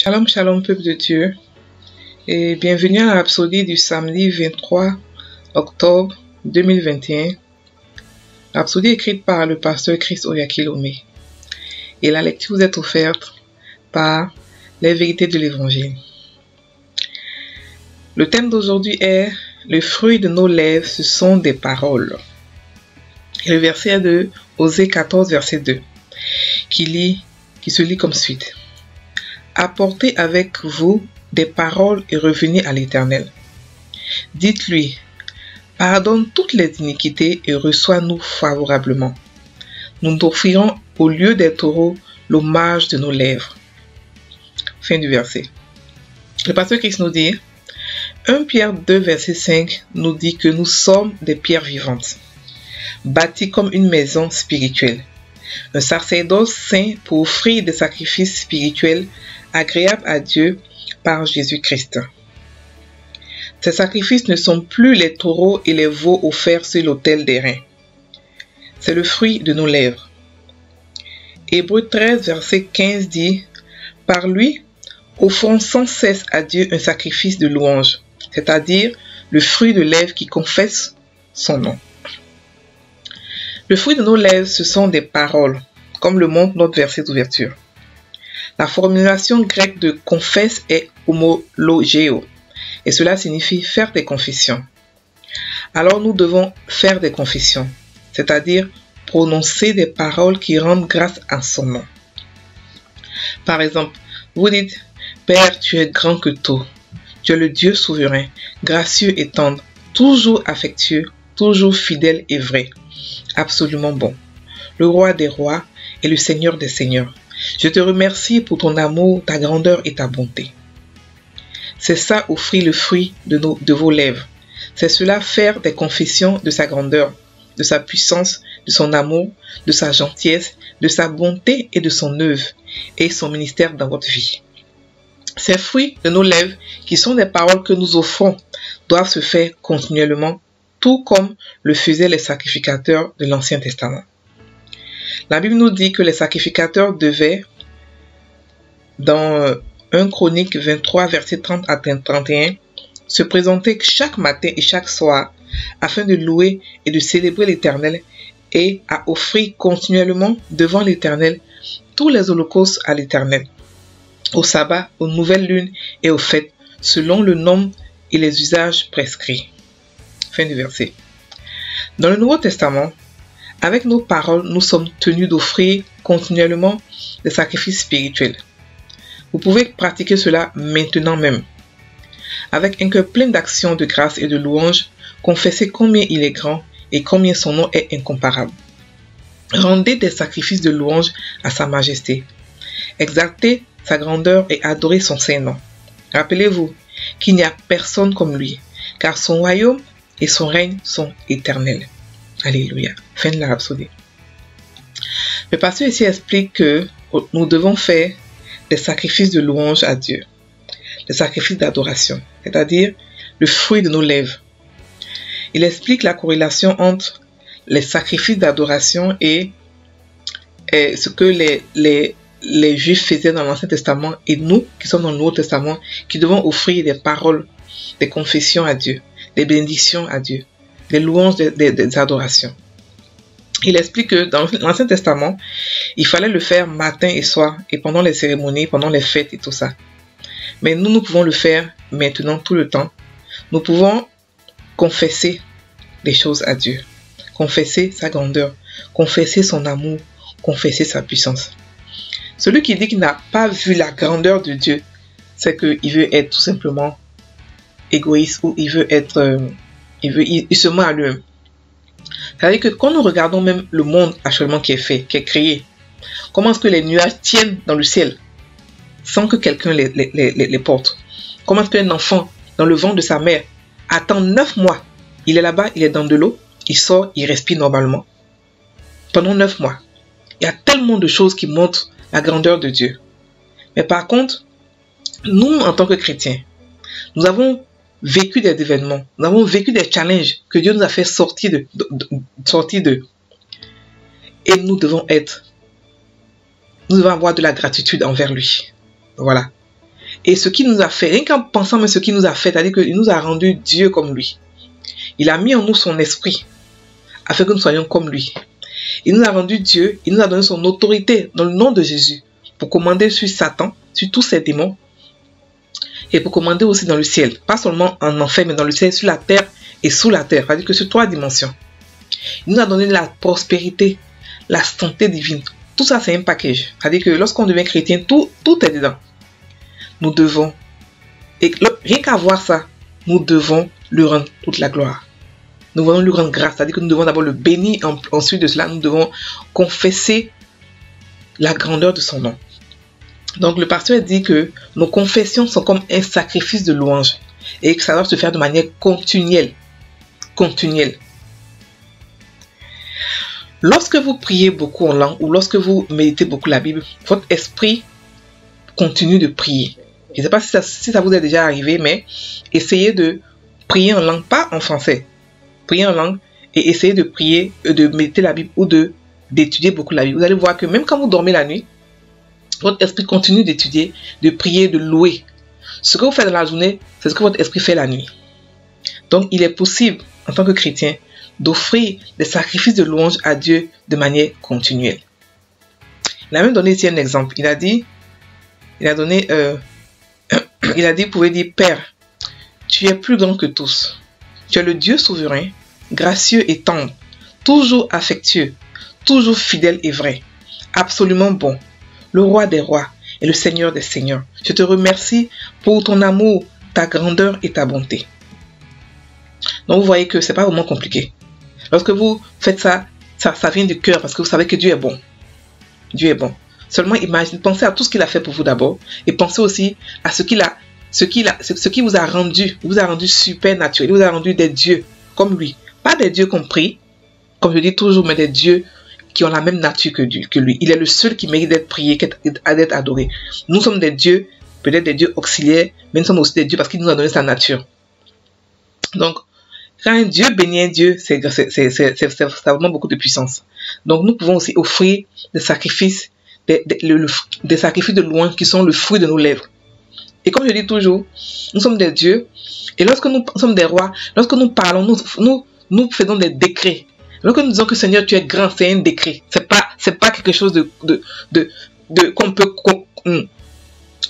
Shalom, shalom, peuple de Dieu, et bienvenue à la Rhapsodie du samedi 23 octobre 2021. Rhapsodie écrite par le pasteur Chris Oyakilome. Et la lecture vous est offerte par les vérités de l'évangile. Le thème d'aujourd'hui est le fruit de nos lèvres, ce sont des paroles. Et le verset est de Osée 14, verset 2, qui se lit comme suite. Apportez avec vous des paroles et revenez à l'Éternel. Dites-lui, pardonne toutes les iniquités et reçois-nous favorablement. Nous t'offrirons au lieu des taureaux l'hommage de nos lèvres. Fin du verset. Le pasteur Christ nous dit, 1 Pierre 2, verset 5 nous dit que nous sommes des pierres vivantes, bâties comme une maison spirituelle, un sacerdoce saint pour offrir des sacrifices spirituels agréables à Dieu par Jésus-Christ. Ces sacrifices ne sont plus les taureaux et les veaux offerts sur l'autel des reins. C'est le fruit de nos lèvres. Hébreux 13, verset 15 dit, par lui, offrons sans cesse à Dieu un sacrifice de louange, c'est-à-dire le fruit de lèvres qui confesse son nom. Le fruit de nos lèvres, ce sont des paroles, comme le montre notre verset d'ouverture. La formulation grecque de confesse est homologeo, et cela signifie faire des confessions. Alors nous devons faire des confessions, c'est-à-dire prononcer des paroles qui rendent grâce à son nom. Par exemple, vous dites, Père, tu es grand que tout, tu es le Dieu souverain, gracieux et tendre, toujours affectueux, toujours fidèle et vrai, absolument bon, le roi des rois et le Seigneur des seigneurs. Je te remercie pour ton amour, ta grandeur et ta bonté. C'est ça offrir le fruit de vos lèvres. C'est cela faire des confessions de sa grandeur, de sa puissance, de son amour, de sa gentillesse, de sa bonté et de son œuvre et son ministère dans votre vie. Ces fruits de nos lèvres, qui sont des paroles que nous offrons, doivent se faire continuellement, tout comme le faisaient les sacrificateurs de l'Ancien Testament. La Bible nous dit que les sacrificateurs devaient, dans 1 Chronique 23, verset 30 à 31, se présenter chaque matin et chaque soir afin de louer et de célébrer l'Éternel et à offrir continuellement devant l'Éternel tous les holocaustes à l'Éternel, au sabbat, aux nouvelles lunes et aux fêtes, selon le nombre et les usages prescrits. Fin du verset. Dans le Nouveau Testament, avec nos paroles, nous sommes tenus d'offrir continuellement des sacrifices spirituels. Vous pouvez pratiquer cela maintenant même. Avec un cœur plein d'actions de grâce et de louange, confessez combien il est grand et combien son nom est incomparable. Rendez des sacrifices de louange à sa majesté. Exaltez sa grandeur et adorez son saint nom. Rappelez-vous qu'il n'y a personne comme lui, car son royaume et son règne sont éternels. Alléluia. Fin de la Rhapsodie. Le pasteur ici explique que nous devons faire des sacrifices de louange à Dieu, des sacrifices d'adoration, c'est-à-dire le fruit de nos lèvres. Il explique la corrélation entre les sacrifices d'adoration et ce que les Juifs faisaient dans l'Ancien Testament et nous qui sommes dans le Nouveau Testament qui devons offrir des paroles, des confessions à Dieu, des bénédictions à Dieu, des louanges, des adorations. Il explique que dans l'Ancien Testament, il fallait le faire matin et soir et pendant les cérémonies, pendant les fêtes et tout ça. Mais nous pouvons le faire maintenant tout le temps. Nous pouvons confesser des choses à Dieu, confesser sa grandeur, confesser son amour, confesser sa puissance. Celui qui dit qu'il n'a pas vu la grandeur de Dieu, c'est qu'il veut être tout simplement égoïste ou il se ment à lui-même. C'est-à-dire que quand nous regardons même le monde actuellement qui est fait, qui est créé, comment est-ce que les nuages tiennent dans le ciel sans que quelqu'un les porte? Comment est-ce qu'un enfant dans le ventre de sa mère attend 9 mois? Il est là-bas, il est dans de l'eau, il sort, il respire normalement. Pendant 9 mois. Il y a tellement de choses qui montrent la grandeur de Dieu. Mais par contre, nous, en tant que chrétiens, nous avons vécu des événements, nous avons vécu des challenges que Dieu nous a fait sortir de. Et nous devons avoir de la gratitude envers lui. Voilà. Et ce qu'il nous a fait, rien qu'en pensant mais ce qu'il nous a fait, c'est-à-dire qu'il nous a rendu Dieu comme lui. Il a mis en nous son esprit, afin que nous soyons comme lui. Il nous a rendu Dieu, il nous a donné son autorité dans le nom de Jésus, pour commander sur Satan, sur tous ses démons, et pour commander aussi dans le ciel. Pas seulement en enfer, mais dans le ciel, sur la terre et sous la terre. C'est-à-dire que sur 3 dimensions. Il nous a donné la prospérité, la santé divine. Tout ça, c'est un package. C'est-à-dire que lorsqu'on devient chrétien, tout est dedans. Nous devons, et rien qu'à voir ça, nous devons lui rendre toute la gloire. Nous devons lui rendre grâce. C'est-à-dire que nous devons d'abord le bénir. Ensuite de cela, nous devons confesser la grandeur de son nom. Donc, le pasteur dit que nos confessions sont comme un sacrifice de louange et que ça doit se faire de manière continuelle. Continuelle. Lorsque vous priez beaucoup en langue ou lorsque vous méditez beaucoup la Bible, votre esprit continue de prier. Je ne sais pas si ça vous est déjà arrivé, mais essayez de prier en langue, pas en français. Prier en langue et essayez de prier, de méditer la Bible ou d'étudier beaucoup la Bible. Vous allez voir que même quand vous dormez la nuit, votre esprit continue d'étudier, de prier, de louer. Ce que vous faites dans la journée, c'est ce que votre esprit fait la nuit. Donc, il est possible, en tant que chrétien, d'offrir des sacrifices de louange à Dieu de manière continuelle. Il a même donné ici un exemple. Il a dit, vous pouvez dire, Père, tu es plus grand que tous. Tu es le Dieu souverain, gracieux et tendre, toujours affectueux, toujours fidèle et vrai, absolument bon, le roi des rois et le Seigneur des seigneurs. Je te remercie pour ton amour, ta grandeur et ta bonté. Donc vous voyez que c'est pas vraiment compliqué. Lorsque vous faites ça, ça vient du cœur parce que vous savez que Dieu est bon. Dieu est bon. Seulement imaginez, pensez à tout ce qu'il a fait pour vous d'abord et pensez aussi à ce qui vous a rendu. Il vous a rendu super naturel. Il vous a rendu des dieux comme lui. Pas des dieux compris, comme je dis toujours, mais des dieux qui ont la même nature que lui. Il est le seul qui mérite d'être prié, d'être adoré. Nous sommes des dieux, peut-être des dieux auxiliaires, mais nous sommes aussi des dieux parce qu'il nous a donné sa nature. Donc, quand un Dieu bénit un Dieu, c'est vraiment beaucoup de puissance. Donc, nous pouvons aussi offrir des sacrifices, des sacrifices de louange qui sont le fruit de nos lèvres. Et comme je dis toujours, nous sommes des dieux. Et lorsque nous sommes des rois, lorsque nous parlons, nous faisons des décrets. Lorsque nous disons que Seigneur, tu es grand, c'est un décret. C'est pas quelque chose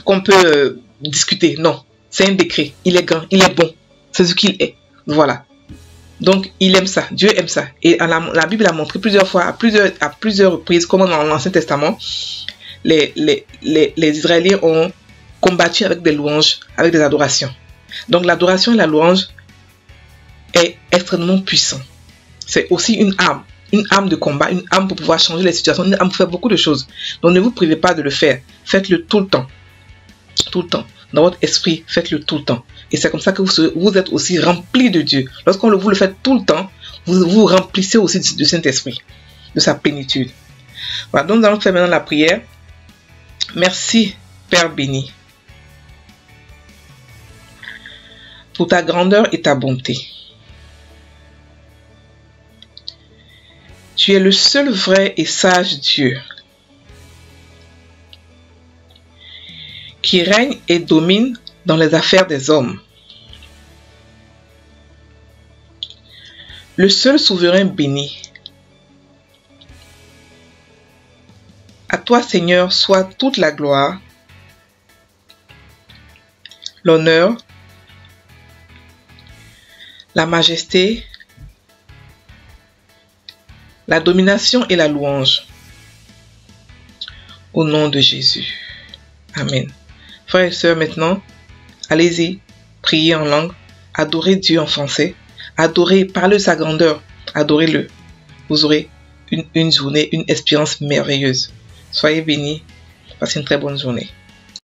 qu'on peut discuter. Non, c'est un décret. Il est grand, il est bon. C'est ce qu'il est. Voilà. Donc, il aime ça. Dieu aime ça. Et la Bible a montré plusieurs fois, à plusieurs reprises, comment dans l'Ancien Testament, les Israéliens ont combattu avec des louanges, avec des adorations. Donc, l'adoration et la louange est extrêmement puissant. C'est aussi une arme de combat, une arme pour pouvoir changer les situations, une arme pour faire beaucoup de choses. Donc, ne vous privez pas de le faire. Faites-le tout le temps. Tout le temps. Dans votre esprit, faites-le tout le temps. Et c'est comme ça que vous êtes aussi rempli de Dieu. Lorsqu'on vous le faites tout le temps, vous vous remplissez aussi du Saint-Esprit, de sa plénitude. Voilà, donc nous allons faire maintenant la prière. Merci, Père béni, pour ta grandeur et ta bonté. Tu es le seul vrai et sage Dieu qui règne et domine dans les affaires des hommes. Le seul souverain béni. À toi, Seigneur, soit toute la gloire, l'honneur, la majesté, la domination et la louange. Au nom de Jésus. Amen. Frères et sœurs, maintenant, allez-y, priez en langue, adorez Dieu en français, adorez, parlez de sa grandeur, adorez-le. Vous aurez une journée, une expérience merveilleuse. Soyez bénis, passez une très bonne journée.